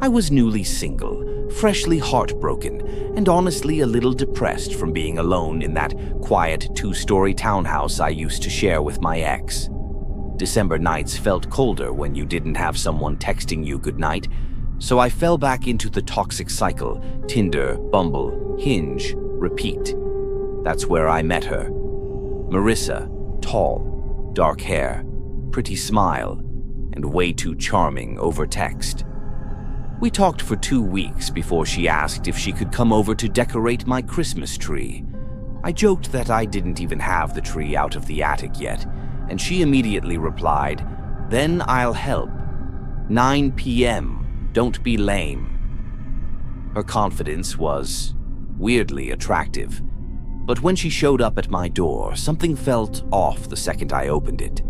I was newly single, freshly heartbroken, and honestly a little depressed from being alone in that quiet two-story townhouse I used to share with my ex. December nights felt colder when you didn't have someone texting you goodnight, so I fell back into the toxic cycle: Tinder, Bumble, Hinge, repeat. That's where I met her. Marissa, tall, dark hair, pretty smile, and way too charming over text. We talked for 2 weeks before she asked if she could come over to decorate my Christmas tree. I joked that I didn't even have the tree out of the attic yet, and she immediately replied, "Then I'll help. 9 p.m. Don't be lame." Her confidence was weirdly attractive, but when she showed up at my door, something felt off the second I opened it.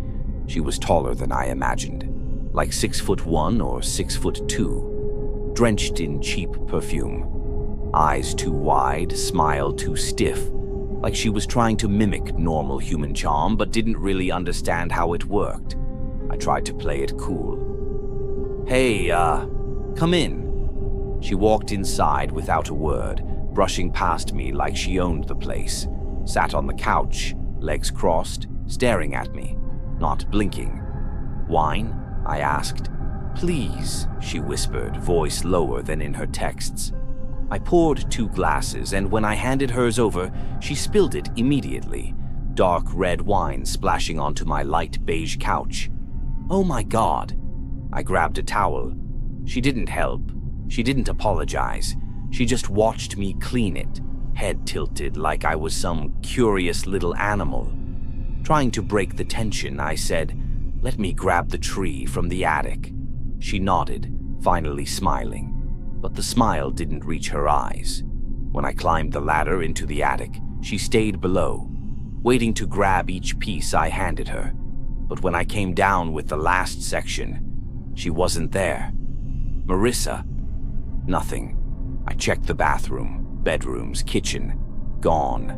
She was taller than I imagined, like 6'1" or 6'2", drenched in cheap perfume. Eyes too wide, smile too stiff, like she was trying to mimic normal human charm but didn't really understand how it worked. I tried to play it cool. "Hey, come in." She walked inside without a word, brushing past me like she owned the place, sat on the couch, legs crossed, staring at me, not blinking. "Wine?" I asked. "Please," she whispered, voice lower than in her texts. I poured 2 glasses, and when I handed hers over, she spilled it immediately, dark red wine splashing onto my light beige couch. "Oh my God." I grabbed a towel. She didn't help. She didn't apologize. She just watched me clean it, head tilted like I was some curious little animal. Trying to break the tension, I said, "Let me grab the tree from the attic." She nodded, finally smiling, but the smile didn't reach her eyes. When I climbed the ladder into the attic, she stayed below, waiting to grab each piece I handed her. But when I came down with the last section, she wasn't there. "Marissa?" Nothing. I checked the bathroom, bedrooms, kitchen. Gone.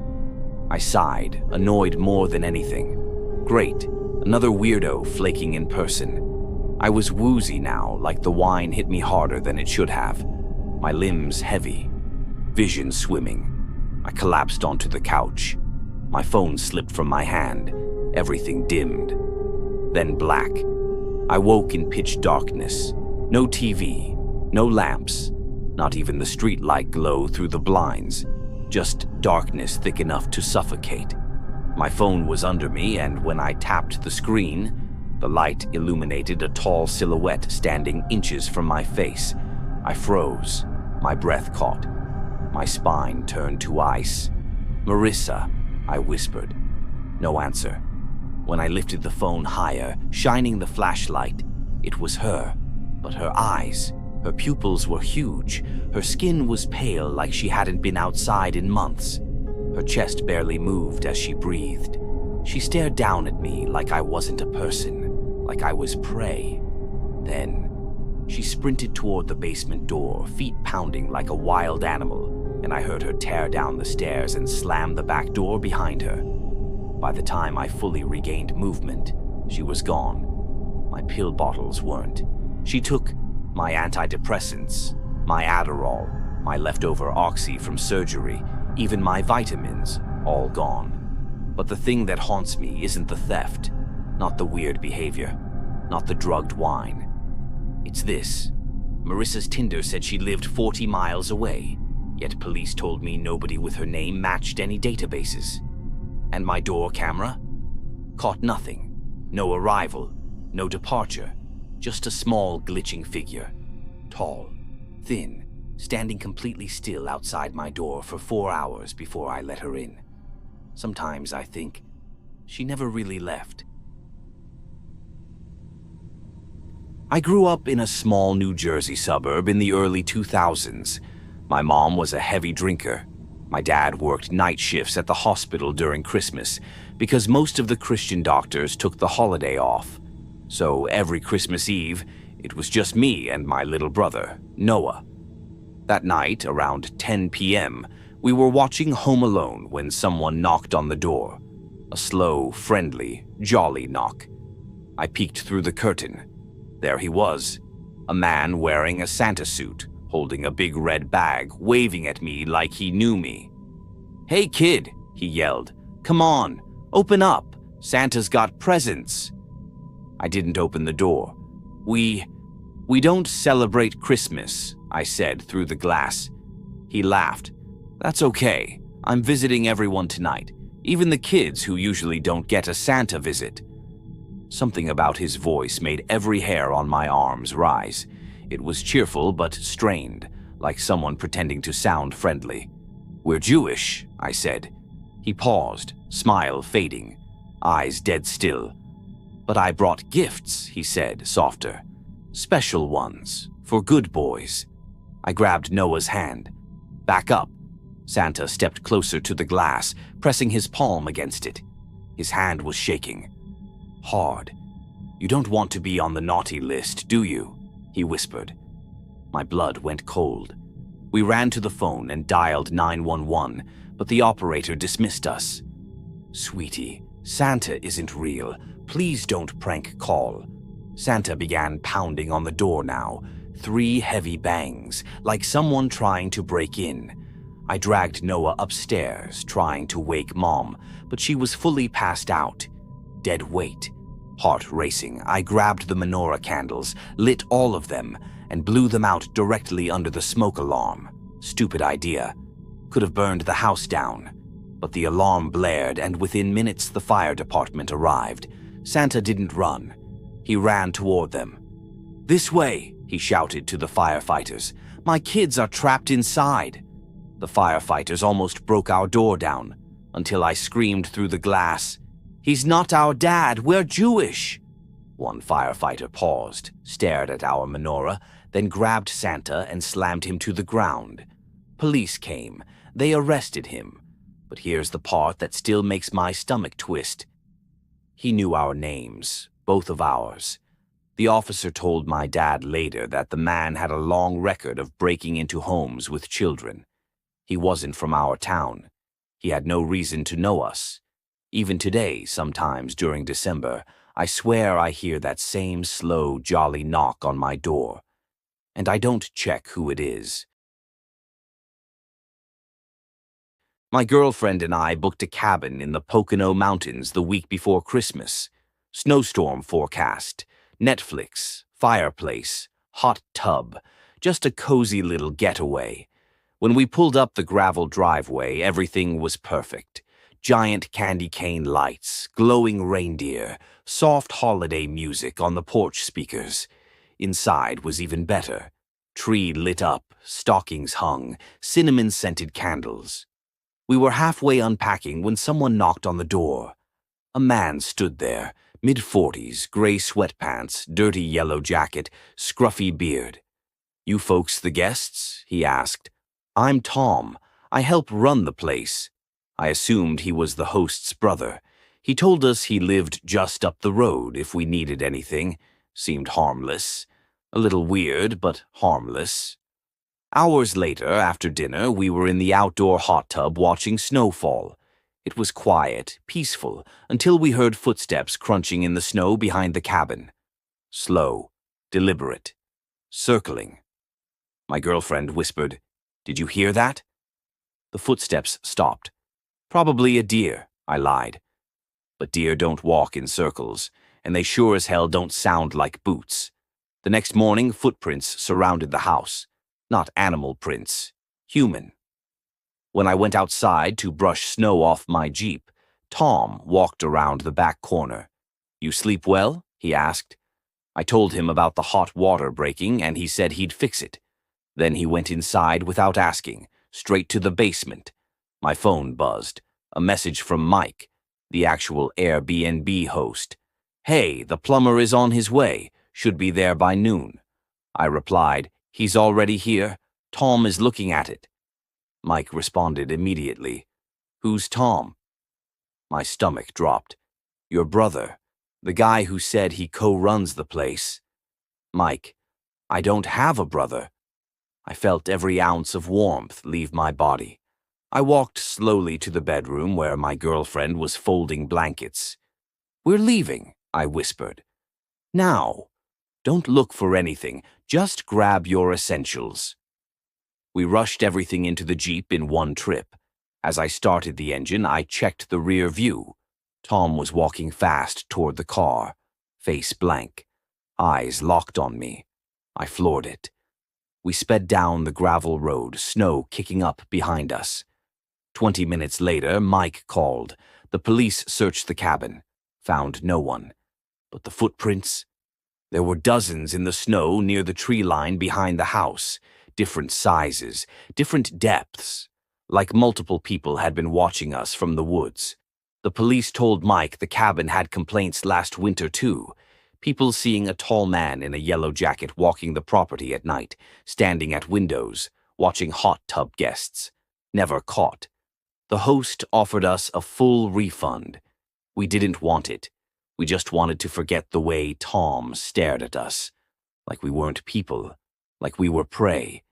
I sighed, annoyed more than anything. Great, another weirdo flaking in person. I was woozy now, like the wine hit me harder than it should have. My limbs heavy, vision swimming. I collapsed onto the couch. My phone slipped from my hand, everything dimmed. Then black. I woke in pitch darkness. No TV, no lamps, not even the streetlight glow through the blinds. Just darkness thick enough to suffocate. My phone was under me, and when I tapped the screen, the light illuminated a tall silhouette standing inches from my face. I froze. My breath caught. My spine turned to ice. "Marissa," I whispered. No answer. When I lifted the phone higher, shining the flashlight, it was her. But her eyes, her pupils were huge. Her skin was pale like she hadn't been outside in months. Her chest barely moved as she breathed. She stared down at me like I wasn't a person, like I was prey. Then, she sprinted toward the basement door, feet pounding like a wild animal, and I heard her tear down the stairs and slam the back door behind her. By the time I fully regained movement, she was gone. My pill bottles weren't. She took my antidepressants, my Adderall, my leftover Oxy from surgery, even my vitamins, all gone. But the thing that haunts me isn't the theft, not the weird behavior, not the drugged wine. It's this. Marissa's Tinder said she lived 40 miles away, yet police told me nobody with her name matched any databases. And my door camera? Caught nothing. No arrival, no departure, just a small glitching figure. Tall, thin, standing completely still outside my door for 4 hours before I let her in. Sometimes I think she never really left. I grew up in a small New Jersey suburb in the early 2000s. My mom was a heavy drinker. My dad worked night shifts at the hospital during Christmas because most of the Christian doctors took the holiday off. So every Christmas Eve, it was just me and my little brother, Noah. That night, around 10 p.m., we were watching Home Alone when someone knocked on the door. A slow, friendly, jolly knock. I peeked through the curtain. There he was, A man wearing a Santa suit, holding a big red bag, waving at me like he knew me. "Hey kid," he yelled. "Come on, open up. Santa's got presents." I didn't open the door. We don't celebrate Christmas," I said through the glass. He laughed. "That's okay. I'm visiting everyone tonight, even the kids who usually don't get a Santa visit." Something about his voice made every hair on my arms rise. It was cheerful but strained, like someone pretending to sound friendly. "We're Jewish," I said. He paused, smile fading, eyes dead still. "But I brought gifts," he said, softer. "Special ones, for good boys." I grabbed Noah's hand. "Back up." Santa stepped closer to the glass, pressing his palm against it. His hand was shaking. Hard. "You don't want to be on the naughty list, do you?" he whispered. My blood went cold. We ran to the phone and dialed 911, but the operator dismissed us. "Sweetie, Santa isn't real. Please don't prank call." Santa began pounding on the door now, 3 heavy bangs, like someone trying to break in. I dragged Noah upstairs, trying to wake Mom, but she was fully passed out. Dead weight. Heart racing, I grabbed the menorah candles, lit all of them, and blew them out directly under the smoke alarm. Stupid idea. Could have burned the house down. But the alarm blared, and within minutes the fire department arrived. Santa didn't run. He ran toward them. "This way," he shouted to the firefighters. "My kids are trapped inside." The firefighters almost broke our door down, until I screamed through the glass, "He's not our dad, we're Jewish." One firefighter paused, stared at our menorah, then grabbed Santa and slammed him to the ground. Police came. They arrested him. But here's the part that still makes my stomach twist. He knew our names, both of ours. The officer told my dad later that the man had a long record of breaking into homes with children. He wasn't from our town. He had no reason to know us. Even today, sometimes during December, I swear I hear that same slow, jolly knock on my door. And I don't check who it is. My girlfriend and I booked a cabin in the Pocono Mountains the week before Christmas. Snowstorm forecast, Netflix, fireplace, hot tub, just a cozy little getaway. When we pulled up the gravel driveway, everything was perfect. Giant candy cane lights, glowing reindeer, soft holiday music on the porch speakers. Inside was even better. Tree lit up, stockings hung, cinnamon-scented candles. We were halfway unpacking when someone knocked on the door. A man stood there, mid-40s, gray sweatpants, dirty yellow jacket, scruffy beard. "You folks the guests?" he asked. "I'm Tom. I help run the place." I assumed he was the host's brother. He told us he lived just up the road if we needed anything. Seemed harmless. A little weird, but harmless. Hours later, after dinner, we were in the outdoor hot tub watching snowfall. It was quiet, peaceful, until we heard footsteps crunching in the snow behind the cabin. Slow, deliberate, circling. My girlfriend whispered, "Did you hear that?" The footsteps stopped. "Probably a deer," I lied. But deer don't walk in circles, and they sure as hell don't sound like boots. The next morning, footprints surrounded the house. Not animal prints, human. When I went outside to brush snow off my Jeep, Tom walked around the back corner. "You sleep well?" he asked. I told him about the hot water breaking, and he said he'd fix it. Then he went inside without asking, straight to the basement. My phone buzzed. A message from Mike, the actual Airbnb host. "Hey, the plumber is on his way. Should be there by noon." I replied, "He's already here. Tom is looking at it." Mike responded immediately. "Who's Tom?" My stomach dropped. "Your brother. The guy who said he co-runs the place." "Mike, I don't have a brother." I felt every ounce of warmth leave my body. I walked slowly to the bedroom where my girlfriend was folding blankets. "We're leaving," I whispered. "Now. Don't look for anything. Just grab your essentials." We rushed everything into the Jeep in one trip. As I started the engine, I checked the rear view. Tom was walking fast toward the car, face blank, eyes locked on me. I floored it. We sped down the gravel road, snow kicking up behind us. 20 minutes later, Mike called. The police searched the cabin, found no one. But the footprints? There were dozens in the snow near the tree line behind the house, different sizes, different depths, like multiple people had been watching us from the woods. The police told Mike the cabin had complaints last winter too. People seeing a tall man in a yellow jacket walking the property at night, standing at windows, watching hot tub guests. Never caught. The host offered us a full refund. We didn't want it. We just wanted to forget the way Tom stared at us. Like we weren't people. Like we were prey.